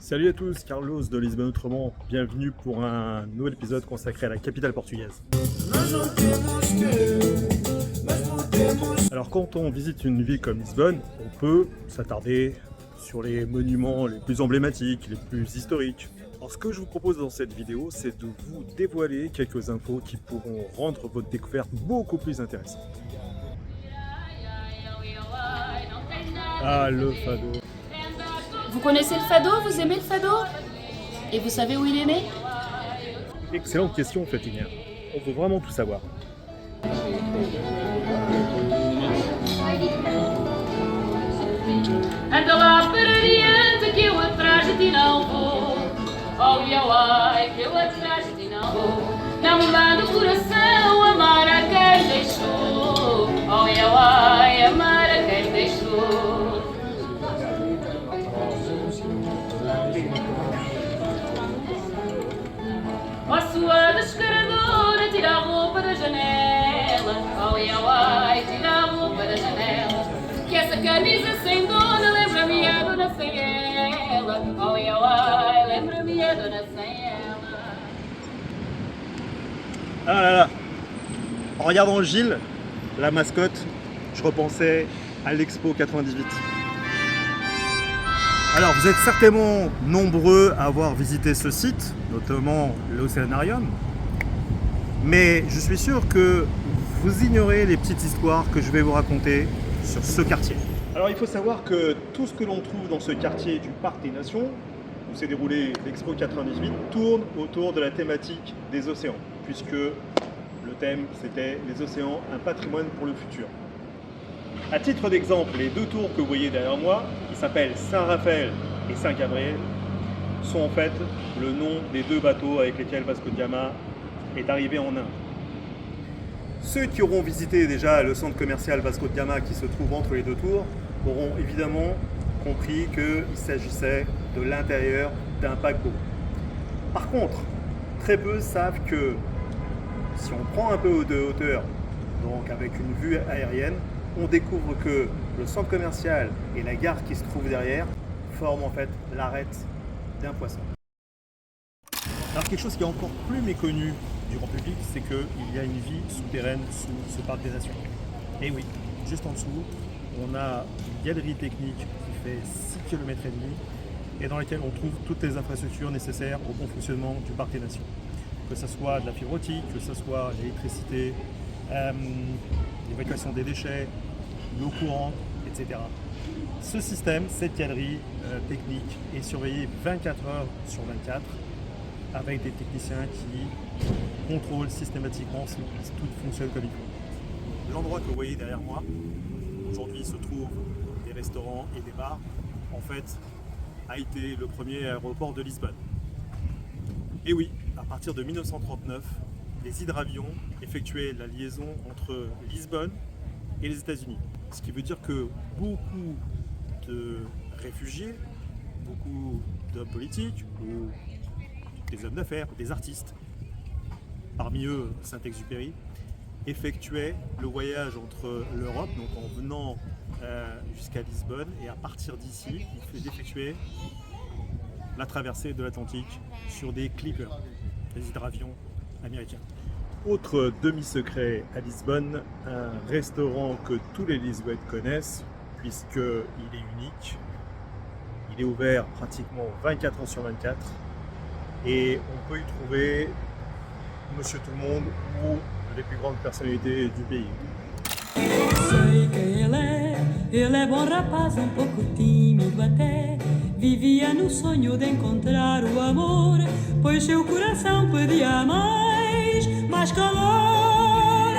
Salut à tous, Carlos de Lisbonne Autrement, bienvenue pour un nouvel épisode consacré à la capitale portugaise. Alors quand on visite une ville comme Lisbonne, on peut s'attarder sur les monuments les plus emblématiques, les plus historiques. Alors ce que je vous propose dans cette vidéo, c'est de vous dévoiler quelques infos qui pourront rendre votre découverte beaucoup plus intéressante. Ah, le fado. Vous connaissez le fado? Vous aimez le fado? Et vous savez où il est né? Excellente question, Fatinha. On veut vraiment tout savoir. Anda lá para adiante que eu atrás de ti não vou. Oh, ai, que eu atrás de ti não vou. Não manda o coração amar a quem deixou. Oh, ai, amar a quem deixou. Oh, sua descaradora, tira a roupa da janela. Oh, ai, tira a roupa da janela. Que essa camisa sem dona lembra-me a dona sem ela. Oh, ai, lembra-me a dona sem ela. Ah là là. En regardant Gilles, la mascotte, je repensais à l'Expo 98. Alors vous êtes certainement nombreux à avoir visité ce site, notamment l'Océanarium, mais je suis sûr que vous ignorez les petites histoires que je vais vous raconter sur ce quartier. Alors il faut savoir que tout ce que l'on trouve dans ce quartier du Parc des Nations, où s'est déroulé l'Expo 98, tourne autour de la thématique des océans, puisque le thème c'était les océans, un patrimoine pour le futur. À titre d'exemple, les deux tours que vous voyez derrière moi, qui s'appellent Saint-Raphaël et Saint-Gabriel, sont en fait le nom des deux bateaux avec lesquels Vasco de Gama est arrivé en Inde. Ceux qui auront visité déjà le centre commercial Vasco de Gama qui se trouve entre les deux tours auront évidemment compris qu'il s'agissait de l'intérieur d'un paquebot. Par contre, très peu savent que si on prend un peu de hauteur, donc avec une vue aérienne, on découvre que le centre commercial et la gare qui se trouve derrière forment en fait l'arête d'un poisson. Alors quelque chose qui est encore plus méconnu du grand public, c'est qu'il y a une vie souterraine sous ce parc des Nations. Et oui, juste en dessous, on a une galerie technique qui fait 6 km et demi et dans laquelle on trouve toutes les infrastructures nécessaires au bon fonctionnement du parc des Nations. Que ce soit de la fibre optique, que ce soit l'électricité, l'évacuation des déchets, l'eau courante, etc. Ce système, cette galerie technique est surveillée 24 heures sur 24 avec des techniciens qui contrôlent systématiquement si tout fonctionne comme il faut. L'endroit que vous voyez derrière moi, aujourd'hui se trouvent des restaurants et des bars, en fait a été le premier aéroport de Lisbonne. Et oui, à partir de 1939, les hydravions effectuaient la liaison entre Lisbonne et les États-Unis. Ce qui veut dire que beaucoup de réfugiés, beaucoup d'hommes politiques ou des hommes d'affaires, des artistes, parmi eux Saint-Exupéry, effectuaient le voyage entre l'Europe, donc en venant jusqu'à Lisbonne, et à partir d'ici, ils effectuaient la traversée de l'Atlantique sur des clippers, des hydravions américains. Autre demi-secret à Lisbonne, un restaurant que tous les Lisbonnais connaissent, puisqu'il est unique. Il est ouvert pratiquement 24 heures sur 24 et on peut y trouver Monsieur Tout-le-Monde ou les plus grandes personnalités du pays. Sei quem ele é bom rapaz, pouco tímido até. Vivia no sonho de encontrar o amor, pois seu coração pedia mais calor.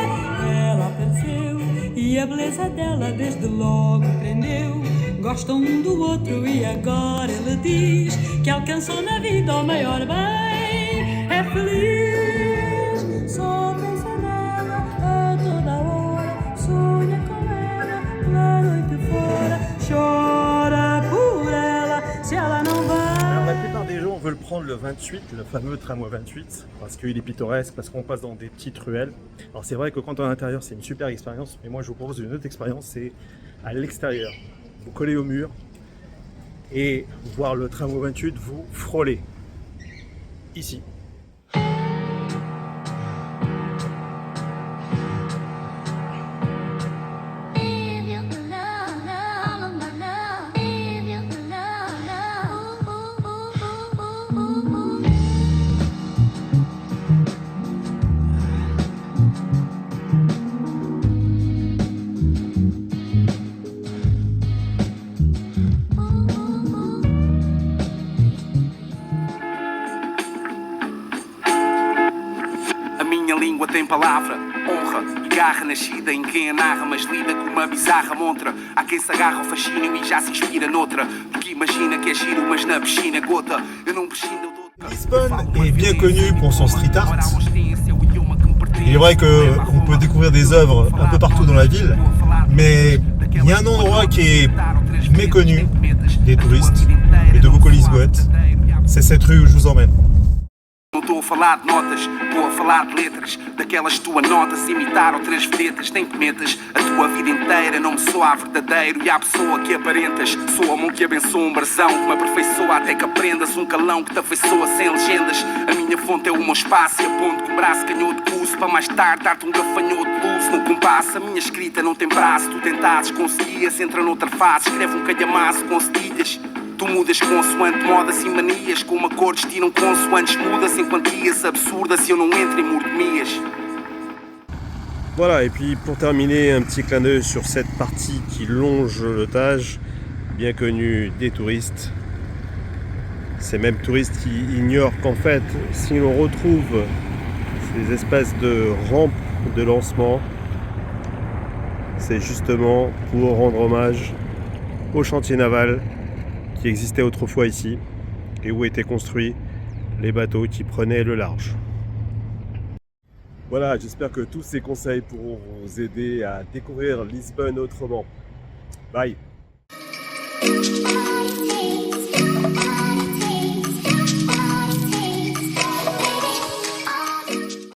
Ela apareceu e a beleza dela desde logo prendeu. Gostam um do outro e agora ele diz que alcançou na vida o maior bem. É feliz, só pensa nela a toda hora. Sonha com ela na noite fora. Chora por ela se ela não vai. Alors la plupart des gens veulent prendre le 28, le fameux tramway 28, parce qu'il est pittoresque, parce qu'on passe dans des petites ruelles. Alors c'est vrai que quand on est à l'intérieur, c'est une super expérience, mais moi je vous propose une autre expérience, c'est à l'extérieur. Vous collez au mur, et voir le tramway 28 vous frôler ici. Língua tem palavra, honra e garra nascida em quem a narra, mas lida com uma bizarra montra. Há quem se agarra ao fascínio e já se inspira noutra, porque imagina que é giro, mas na piscina gota. Eu não prescindo de Lisbonne est bien connu pour son street art. Il est vrai qu'on peut découvrir des œuvres un peu partout dans la ville, mais il y a un endroit qui est méconnu des touristes et de beaucoup lisboètes. C'est cette rue où je vous emmène. Não estou a falar de notas, estou a falar de letras. Daquelas que tu anotas, imitar outras vedetas. Nem que metas a tua vida inteira, não me soa verdadeiro. E à pessoa que aparentas, soa-me um que abençoa um brasão, que me aperfeiçoa até que aprendas. Um calão que te afeiçoa sem legendas. A minha fonte é o meu espaço e aponto com o braço canhou de curso, para mais tarde dar-te um gafanhoto de luz no compasso. A minha escrita não tem prazo, tu tentasses, conseguias. Entra noutra fase, escreve um calhamaço com cedilhas. Tu mudas consoante modas e manias, como acordes tiram consoantes mudas em quantias absurdas si eu não entro em mordomias. Voilà, et puis pour terminer, un petit clin d'œil sur cette partie qui longe le Tage, bien connue des touristes. Ces mêmes touristes qui ignorent qu'en fait, si l'on retrouve ces espèces de rampes de lancement, c'est justement pour rendre hommage au chantier naval qui existait autrefois ici et où étaient construits les bateaux qui prenaient le large. Voilà, j'espère que tous ces conseils pourront vous aider à découvrir Lisbonne autrement. Bye!